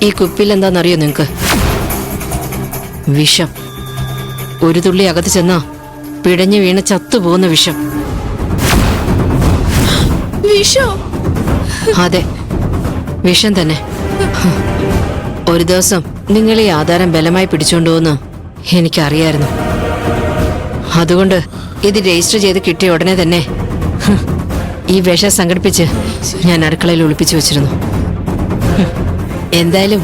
ഈ കുപ്പിയിൽ എന്താണെന്നറിയോ നിങ്ങക്ക്? വിഷം. ഒരു തുള്ളി അകത്ത് ചെന്നാ പിടഞ്ഞു വീണ് ചത്തുപോകുന്ന വിഷം. വിഷോ? അതെ, വിഷം തന്നെ. ഒരു ദിവസം നിങ്ങൾ ഈ ആധാരം ബലമായി പിടിച്ചോണ്ടുപോന്ന് എനിക്കറിയായിരുന്നു. അതുകൊണ്ട് ഇത് രജിസ്റ്റർ ചെയ്ത് കിട്ടിയ ഉടനെ തന്നെ ഈ വിഷം സംഘടിപ്പിച്ച് ഞാൻ അടുക്കളയിൽ ഒളിപ്പിച്ചു വെച്ചിരുന്നു. എന്തായാലും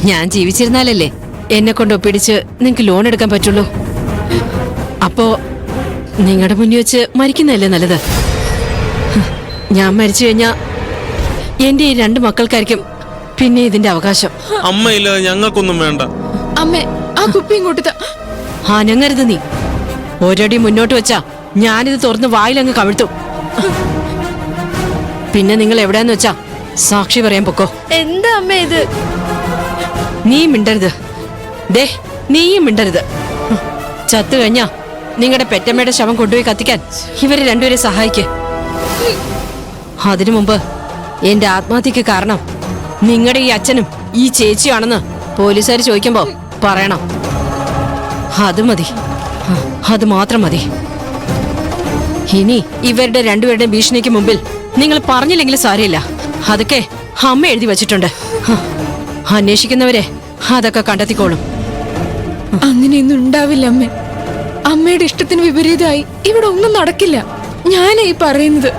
ഞാൻ ജീവിച്ചിരുന്നാലല്ലേ എന്നെ കൊണ്ട് ഒപ്പിടിച്ച് നിങ്ങൾക്ക് ലോൺ എടുക്കാൻ പറ്റുള്ളൂ. അപ്പോ നിങ്ങളുടെ മുന്നിൽ വെച്ച് മരിക്കുന്നതല്ലേ നല്ലത്? ഞാൻ മരിച്ചു കഴിഞ്ഞാ എന്റെ ഈ 2 മക്കൾക്കായിരിക്കും പിന്നെ ഇതിന്റെ അവകാശം. അമ്മയില്ലാതെ ഞങ്ങൾക്കൊന്നും വേണ്ട. അമ്മേ, ആ കുപ്പി ഇങ്ങോട്ട് അനങ്ങരുത് നീ. ഒരടി മുന്നോട്ട് വെച്ചാ ഞാനിത് തുറന്ന് വായിലങ്ങ് കവിഴ്ത്തും. പിന്നെ നിങ്ങൾ എവിടെയാന്ന് വെച്ചാ സാക്ഷി പറയാൻ പൊക്കോ. എന്താ അമ്മ ഇത്? നീ മിണ്ടരുത്. ദേ, നീയും മിണ്ടരുത്. ചത്തു കഴിഞ്ഞാ നിങ്ങളുടെ പെറ്റമ്മയുടെ ശവം കൊണ്ടുപോയി കത്തിക്കാൻ ഇവരെ രണ്ടുപേരെ സഹായിക്ക്. അതിനു മുമ്പ് എന്റെ ആത്മഹത്യക്ക് കാരണം നിങ്ങളുടെ ഈ അച്ഛനും ഈ ചേച്ചിയാണെന്ന് പോലീസുകാർ ചോദിക്കുമ്പോ പറയണം. അത് മതി, അത് മാത്രം മതി. ഇനി ഇവരുടെ രണ്ടുപേരുടെയും ഭീഷണിക്ക് മുമ്പിൽ നിങ്ങൾ പറഞ്ഞില്ലെങ്കിലും സാരമില്ല. അതൊക്കെ അമ്മ എഴുതി വച്ചിട്ടുണ്ട്. അന്വേഷിക്കുന്നവരെ അതൊക്കെ കണ്ടെത്തിക്കോളും. അങ്ങനെയൊന്നും ഉണ്ടാവില്ല അമ്മേ. അമ്മയുടെ ഇഷ്ടത്തിന് വിപരീതമായി ഇവിടെ ഒന്നും നടക്കില്ല. ഞാനേ ഈ പറയുന്നത്.